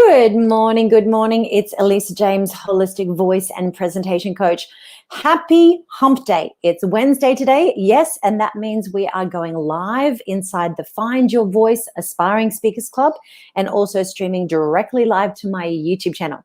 Good morning, good morning. It's Elisa James, holistic voice and presentation coach. Happy hump day. It's Wednesday today, yes, and that means we are going live inside the Find Your Voice Aspiring Speakers Club and also streaming directly live to my YouTube channel.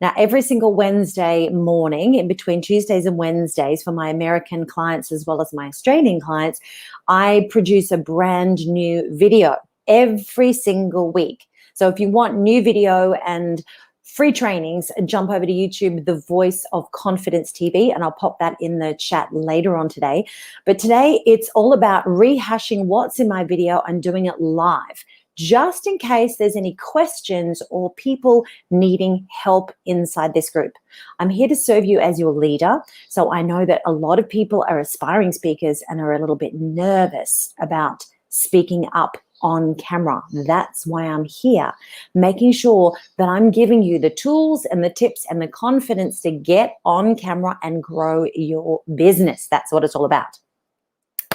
Now, every single Wednesday morning, in between Tuesdays and Wednesdays, for my American clients as well as my Australian clients, I produce a brand new video every single week. So if you want new video and free trainings, jump over to YouTube, The Voice of Confidence TV, and I'll pop that in the chat later on today. But today, it's all about rehashing what's in my video and doing it live, just in case there's any questions or people needing help inside this group. I'm here to serve you as your leader. So I know that a lot of people are aspiring speakers and are a little bit nervous about speaking up on camera. That's why I'm here, making sure that I'm giving you the tools and the tips and the confidence to get on camera and grow your business. That's what it's all about.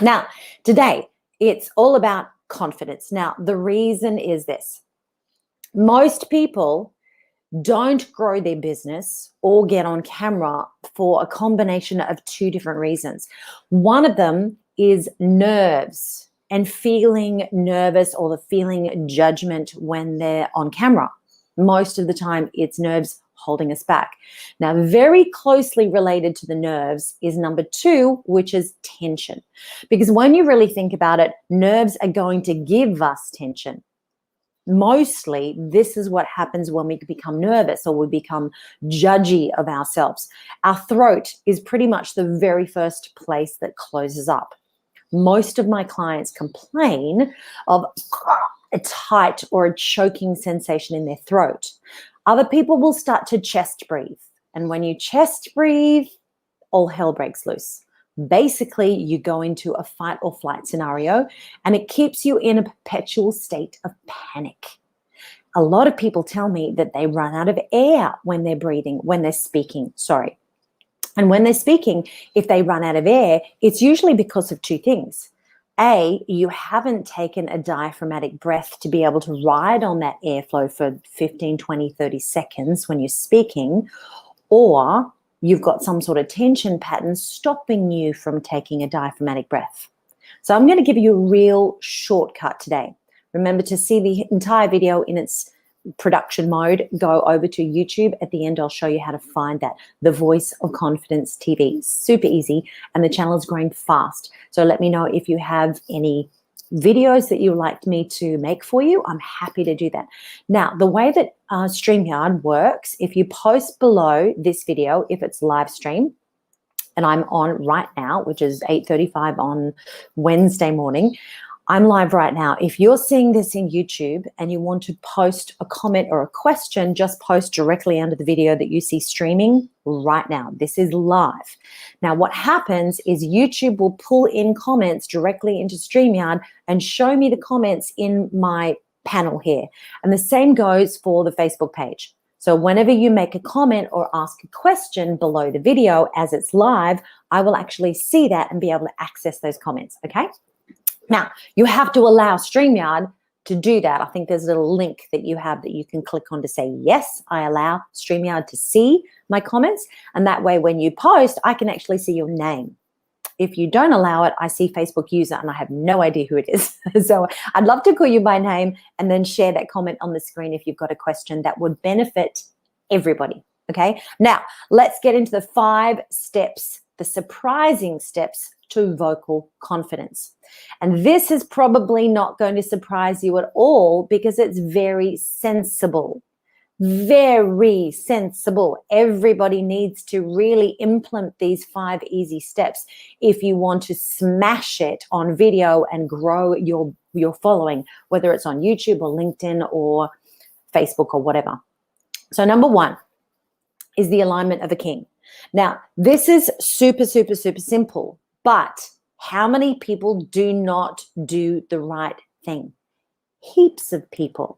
Now, today, it's all about confidence. Now, the reason is this. Most people don't grow their business or get on camera for a combination of two different reasons. One of them is nerves and feeling nervous or the feeling judgment when they're on camera. Most of the time, it's nerves holding us back. Now, very closely related to the nerves is number two, which is tension. Because when you really think about it, nerves are going to give us tension. Mostly, this is what happens when we become nervous or we become judgy of ourselves. Our throat is pretty much the very first place that closes up. Most of my clients complain of a tight or a choking sensation in their throat. Other people will start to chest breathe. And when you chest breathe, all hell breaks loose. Basically, you go into a fight or flight scenario, and it keeps you in a perpetual state of panic. A lot of people tell me that they run out of air when they're breathing, when they're speaking, sorry. And when they're speaking, if they run out of air, it's usually because of two things. A, you haven't taken a diaphragmatic breath to be able to ride on that airflow for 15, 20, 30 seconds when you're speaking, or you've got some sort of tension pattern stopping you from taking a diaphragmatic breath. So I'm going to give you a real shortcut today. Remember to see the entire video in its production mode, go over to YouTube. At the end, I'll show you how to find that. The Voice of Confidence TV. Super easy, and the channel is growing fast. So let me know if you have any videos that you'd like me to make for you. I'm happy to do that. Now, the way that StreamYard works, if you post below this video, if it's live stream, and I'm on right now, which is 8:35 on Wednesday morning, I'm live right now. If you're seeing this in YouTube and you want to post a comment or a question, just post directly under the video that you see streaming right now. This is live. Now, what happens is YouTube will pull in comments directly into StreamYard and show me the comments in my panel here. And the same goes for the Facebook page. So whenever you make a comment or ask a question below the video as it's live, I will actually see that and be able to access those comments, okay? Now, you have to allow StreamYard to do that. I think there's a little link that you have that you can click on to say, yes, I allow StreamYard to see my comments. And that way, when you post, I can actually see your name. If you don't allow it, I see Facebook user and I have no idea who it is. So I'd love to call you by name and then share that comment on the screen if you've got a question that would benefit everybody. Okay, now let's get into the 5 steps, the surprising steps to vocal confidence. And this is probably not going to surprise you at all because it's very sensible. Very sensible. Everybody needs to really implement these 5 easy steps if you want to smash it on video and grow your following, whether it's on YouTube or LinkedIn or Facebook or whatever. So number 1 is the alignment of a king. Now, this is super, super, super simple. But how many people do not do the right thing? Heaps of people.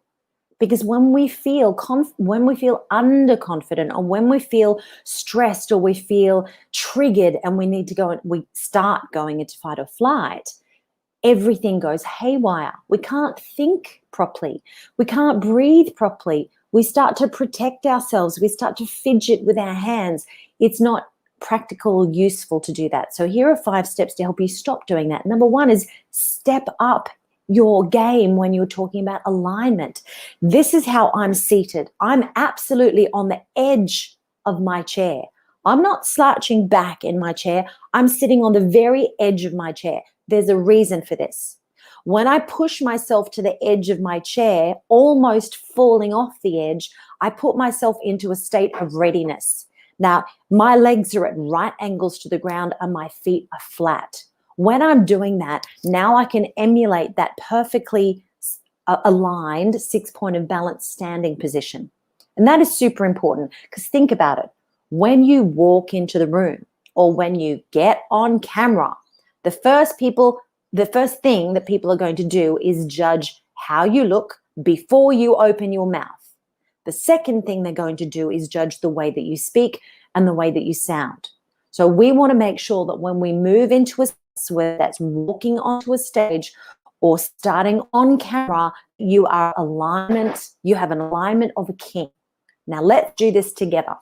Because when we feel underconfident, or when we feel stressed, or we feel triggered, and we need to go and we start going into fight or flight, everything goes haywire. We can't think properly. We can't breathe properly. We start to protect ourselves. We start to fidget with our hands. It's not practical, useful to do that. So here are 5 steps to help you stop doing that. Number 1 is step up your game when you're talking about alignment. This is how I'm seated. I'm absolutely on the edge of my chair. I'm not slouching back in my chair. I'm sitting on the very edge of my chair. There's a reason for this. When I push myself to the edge of my chair, almost falling off the edge, I put myself into a state of readiness. Now, my legs are at right angles to the ground and my feet are flat. When I'm doing that, now I can emulate that perfectly aligned 6-point of balance standing position. And that is super important, because think about it. When you walk into the room or when you get on camera, the first thing that people are going to do is judge how you look before you open your mouth. The second thing they're going to do is judge the way that you speak and the way that you sound. So we want to make sure that when we move into a space, whether that's walking onto a stage or starting on camera, you have an alignment of a king. Now let's do this together.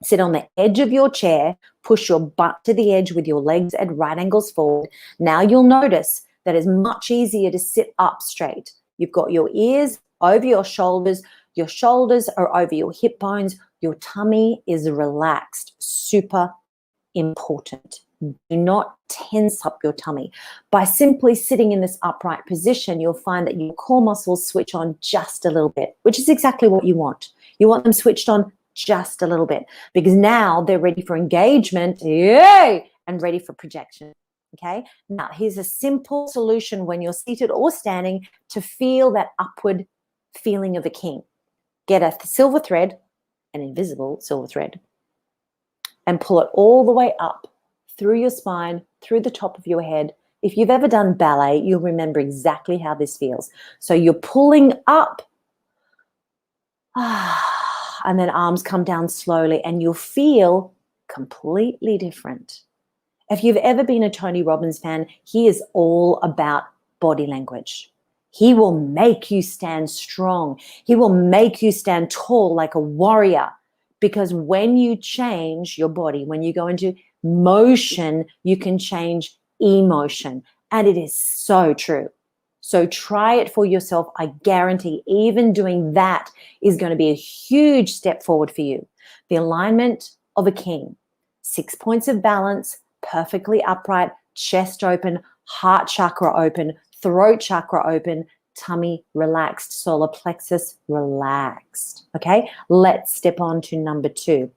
Sit on the edge of your chair, push your butt to the edge with your legs at right angles forward. Now you'll notice that it's much easier to sit up straight. You've got your ears over your shoulders are over your hip bones, your tummy is relaxed. Super important. Do not tense up your tummy. By simply sitting in this upright position, you'll find that your core muscles switch on just a little bit, which is exactly what you want. You want them switched on just a little bit, because now they're ready for engagement, yay, and ready for projection. Okay, now here's a simple solution when you're seated or standing to feel that upward feeling of a king. Get a silver thread, an invisible silver thread, and pull it all the way up through your spine, through the top of your head. If you've ever done ballet, you'll remember exactly how this feels. So you're pulling up, and then arms come down slowly, and you'll feel completely different. If you've ever been a Tony Robbins fan, he is all about body language. He will make you stand strong. He will make you stand tall like a warrior, because when you change your body, when you go into motion, you can change emotion. And it is so true. So try it for yourself. I guarantee even doing that is going to be a huge step forward for you. The alignment of a king, 6 points of balance, perfectly upright, chest open, heart chakra open, throat chakra open, tummy relaxed, solar plexus relaxed. Okay, let's step on to number 2.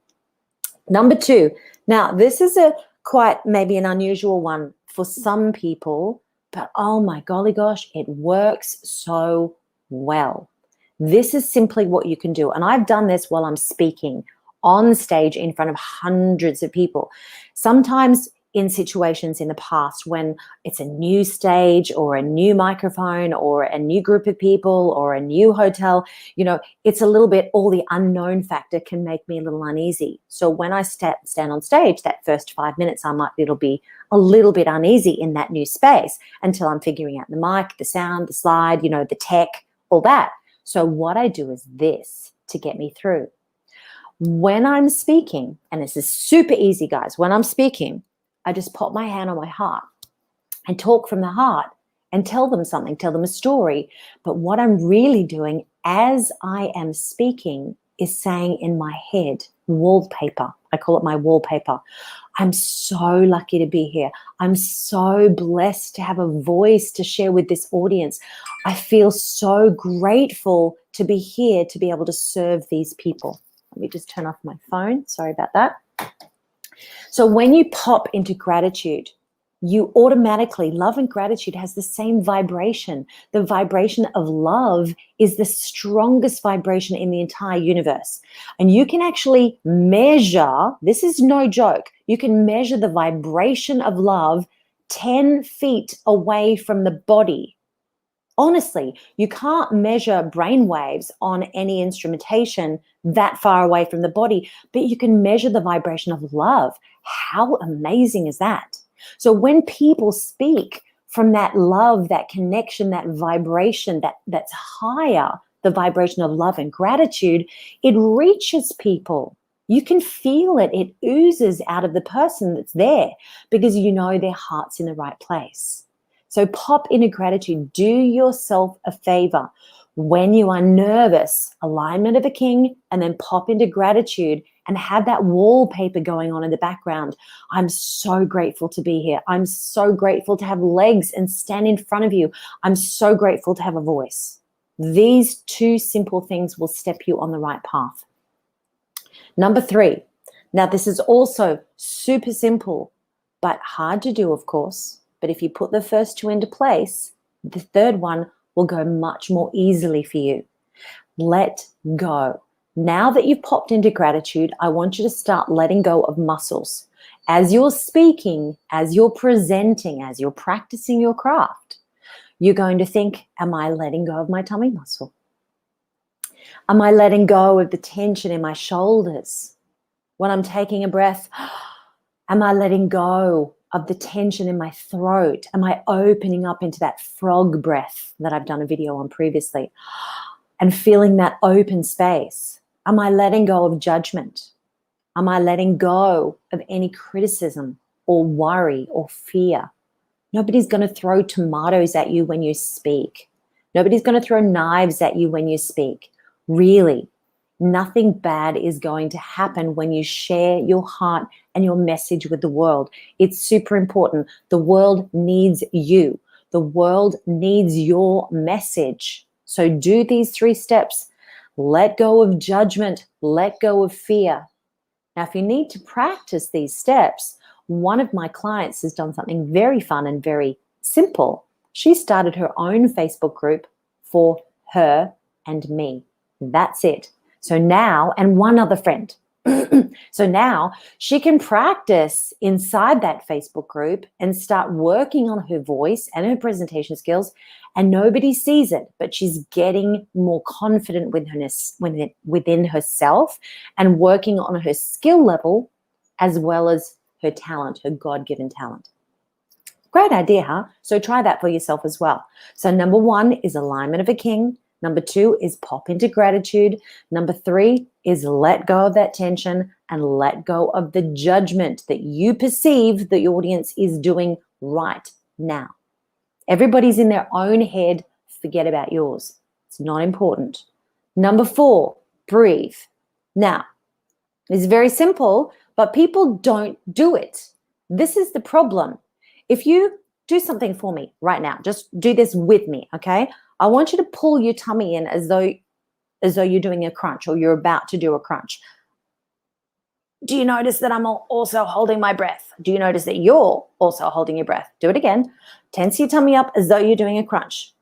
Number 2. Now, this is quite maybe an unusual one for some people, but oh my golly gosh, it works so well. This is simply what you can do. And I've done this while I'm speaking on stage in front of hundreds of people. Sometimes in situations in the past when it's a new stage or a new microphone or a new group of people or a new hotel, it's a little bit, all the unknown factor can make me a little uneasy. So when I stand on stage, that first 5 minutes, it'll be a little bit uneasy in that new space until I'm figuring out the mic, the sound, the slide, the tech, all that. So what I do is this to get me through. When I'm speaking, and this is super easy, guys, when I'm speaking, I just pop my hand on my heart and talk from the heart and tell them something, tell them a story. But what I'm really doing as I am speaking is saying in my head, wallpaper. I call it my wallpaper. I'm so lucky to be here. I'm so blessed to have a voice to share with this audience. I feel so grateful to be here, to be able to serve these people. Let me just turn off my phone. Sorry about that. So when you pop into gratitude, you automatically, love and gratitude has the same vibration. The vibration of love is the strongest vibration in the entire universe. And you can actually measure, this is no joke, you can measure the vibration of love 10 feet away from the body. Honestly, you can't measure brain waves on any instrumentation that far away from the body, but you can measure the vibration of love. How amazing is that? So when people speak from that love, that connection, that vibration that's higher, the vibration of love and gratitude, it reaches people. You can feel it. It oozes out of the person that's there because you know their heart's in the right place. So pop into gratitude. Do yourself a favor. When you are nervous, alignment of a king, and then pop into gratitude and have that wallpaper going on in the background. I'm so grateful to be here. I'm so grateful to have legs and stand in front of you. I'm so grateful to have a voice. These two simple things will step you on the right path. Number 3. Now, this is also super simple, but hard to do, of course. But if you put the first 2 into place, the third one will go much more easily for you. Let go. Now that you've popped into gratitude, I want you to start letting go of muscles. As you're speaking, as you're presenting, as you're practicing your craft, you're going to think, am I letting go of my tummy muscle? Am I letting go of the tension in my shoulders? When I'm taking a breath, am I letting go of the tension in my throat? Am I opening up into that frog breath that I've done a video on previously and feeling that open space? Am I letting go of judgment? Am I letting go of any criticism or worry or fear? Nobody's going to throw tomatoes at you when you speak. Nobody's going to throw knives at you when you speak. Really, nothing bad is going to happen when you share your heart and your message with the world. It's super important. The world needs you. The world needs your message. So do these 3 steps. Let go of judgment. Let go of fear. Now, if you need to practice these steps, one of my clients has done something very fun and very simple. She started her own Facebook group for her and me. That's it. So now, and one other friend. So now she can practice inside that Facebook group and start working on her voice and her presentation skills, and nobody sees it, but she's getting more confident within herself and working on her skill level as well as her talent, her God-given talent. Great idea, huh? So try that for yourself as well. So number 1 is alignment of a king. Number 2 is pop into gratitude. Number 3 is let go of that tension and let go of the judgment that you perceive the audience is doing right now. Everybody's in their own head. Forget about yours. It's not important. Number 4, breathe. Now, it's very simple, but people don't do it. This is the problem. If you do something for me right now, just do this with me, okay? I want you to pull your tummy in as though you're doing a crunch or you're about to do a crunch. Do you notice that I'm also holding my breath? Do you notice that you're also holding your breath? Do it again. Tense your tummy up as though you're doing a crunch.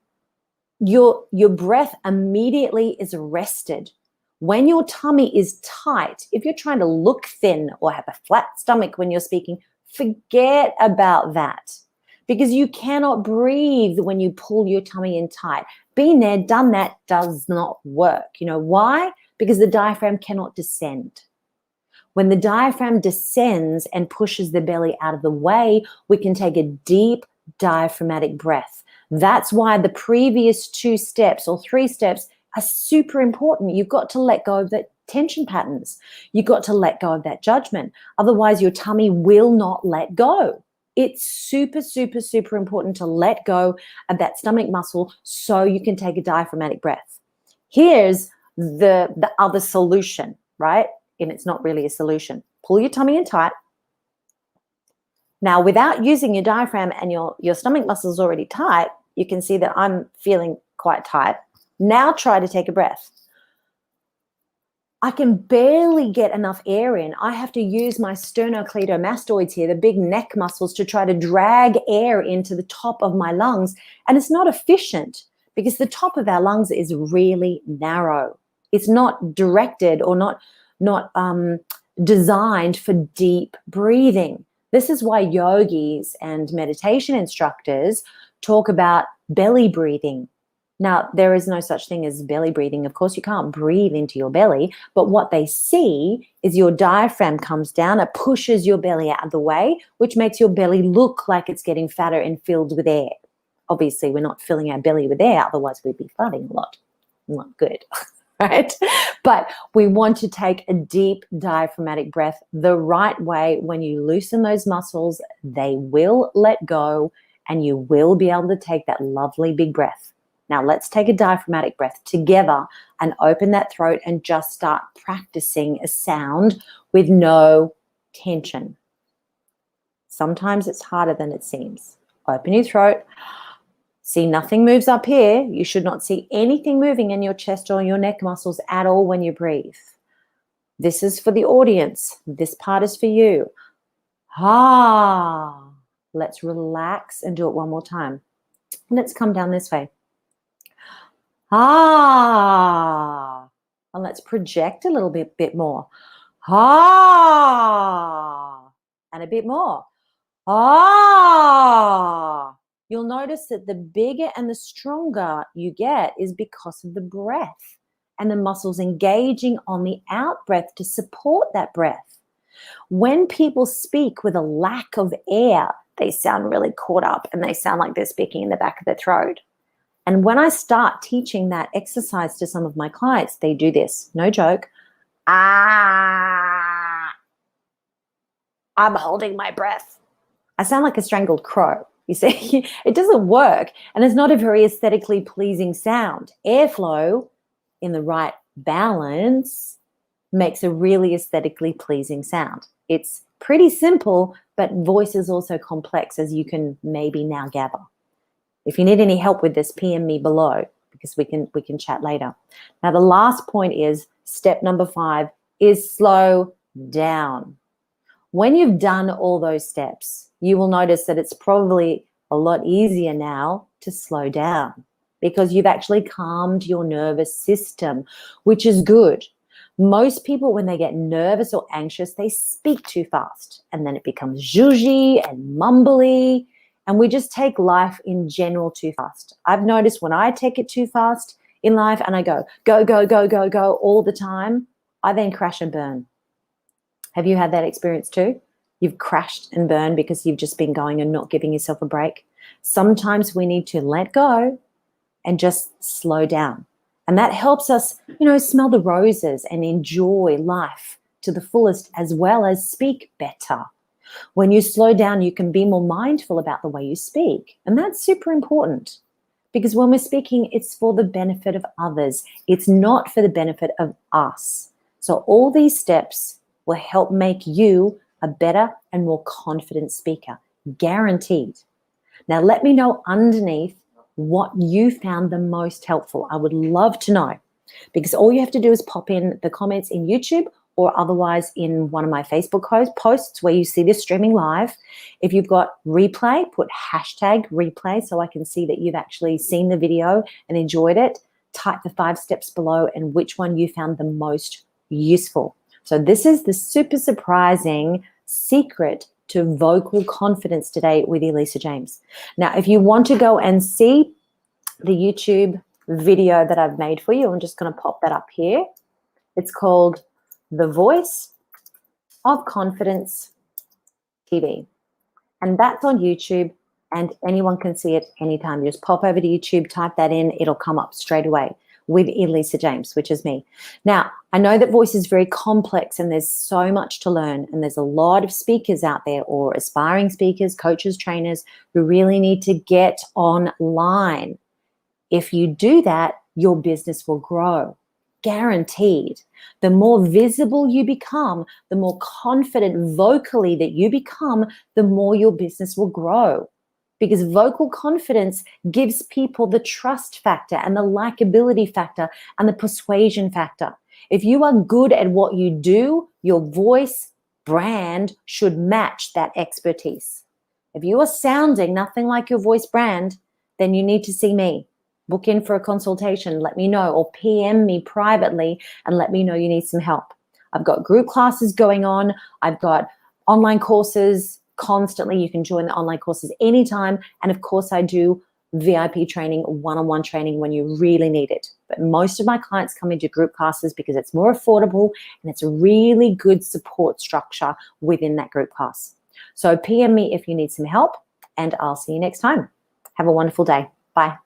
Your breath immediately is arrested. When your tummy is tight, if you're trying to look thin or have a flat stomach when you're speaking, forget about that. Because you cannot breathe when you pull your tummy in tight. Been there, done that, does not work. You know why? Because the diaphragm cannot descend. When the diaphragm descends and pushes the belly out of the way, we can take a deep diaphragmatic breath. That's why the previous 2 steps or 3 steps are super important. You've got to let go of the tension patterns. You've got to let go of that judgment. Otherwise, your tummy will not let go. It's super, super, super important to let go of that stomach muscle so you can take a diaphragmatic breath. Here's the other solution, right? And it's not really a solution. Pull your tummy in tight. Now, without using your diaphragm and your stomach muscles already tight, you can see that I'm feeling quite tight. Now try to take a breath. I can barely get enough air in. I have to use my sternocleidomastoids here, the big neck muscles, to try to drag air into the top of my lungs. And it's not efficient because the top of our lungs is really narrow. It's not directed or not designed for deep breathing. This is why yogis and meditation instructors talk about belly breathing. Now, there is no such thing as belly breathing. Of course, you can't breathe into your belly, but what they see is your diaphragm comes down, it pushes your belly out of the way, which makes your belly look like it's getting fatter and filled with air. Obviously, we're not filling our belly with air, otherwise we'd be farting a lot. not good, right? But we want to take a deep diaphragmatic breath the right way. When you loosen those muscles, they will let go and you will be able to take that lovely big breath. Now let's take a diaphragmatic breath together and open that throat and just start practicing a sound with no tension. Sometimes it's harder than it seems. Open your throat. See, nothing moves up here. You should not see anything moving in your chest or your neck muscles at all when you breathe. This is for the audience. This part is for you. Ah. Let's relax and do it one more time. Let's come down this way. Ah. And let's project a little bit more. Ah. And a bit more. Ah. You'll notice that the bigger and the stronger you get is because of the breath and the muscles engaging on the out breath to support that breath. When people speak with a lack of air, they sound really caught up and they sound like they're speaking in the back of their throat. And when I start teaching that exercise to some of my clients, they do this, no joke. Ah, I'm holding my breath. I sound like a strangled crow. You see, it doesn't work. And it's not a very aesthetically pleasing sound. Airflow in the right balance makes a really aesthetically pleasing sound. It's pretty simple, but voice is also complex, as you can maybe now gather. If you need any help with this, PM me below, because we can chat later. Now, the last point is step number 5 is slow down. When you've done all those steps, you will notice that it's probably a lot easier now to slow down because you've actually calmed your nervous system, which is good. Most people, when they get nervous or anxious, they speak too fast and then it becomes zhuzhy and mumbly, and we just take life in general too fast. I've noticed when I take it too fast in life and I go all the time, I then crash and burn. Have you had that experience too? You've crashed and burned because you've just been going and not giving yourself a break. Sometimes we need to let go and just slow down. And that helps us, smell the roses and enjoy life to the fullest, as well as speak better. When you slow down, you can be more mindful about the way you speak. And that's super important because when we're speaking, it's for the benefit of others. It's not for the benefit of us. So all these steps will help make you a better and more confident speaker, guaranteed. Now, let me know underneath what you found the most helpful. I would love to know, because all you have to do is pop in the comments in YouTube or otherwise in one of my Facebook posts where you see this streaming live. If you've got replay, put hashtag replay so I can see that you've actually seen the video and enjoyed it. Type the 5 steps below and which one you found the most useful. So this is the super surprising secret to vocal confidence today with Elisa James. Now, if you want to go and see the YouTube video that I've made for you, I'm just going to pop that up here. It's called The Voice of Confidence TV. And that's on YouTube, and anyone can see it anytime. You just pop over to YouTube, type that in, it'll come up straight away with Elisa James, which is me. Now, I know that voice is very complex and there's so much to learn, and there's a lot of speakers out there, or aspiring speakers, coaches, trainers, who really need to get online. If you do that, your business will grow, guaranteed. The more visible you become, the more confident vocally that you become, the more your business will grow. Because vocal confidence gives people the trust factor and the likability factor and the persuasion factor. If you are good at what you do, your voice brand should match that expertise. If you are sounding nothing like your voice brand, then you need to see me. Book in for a consultation, let me know, or PM me privately and let me know you need some help. I've got group classes going on. I've got online courses constantly. You can join the online courses anytime. And of course, I do VIP training, one-on-one training when you really need it. But most of my clients come into group classes because it's more affordable and it's a really good support structure within that group class. So PM me if you need some help, and I'll see you next time. Have a wonderful day. Bye.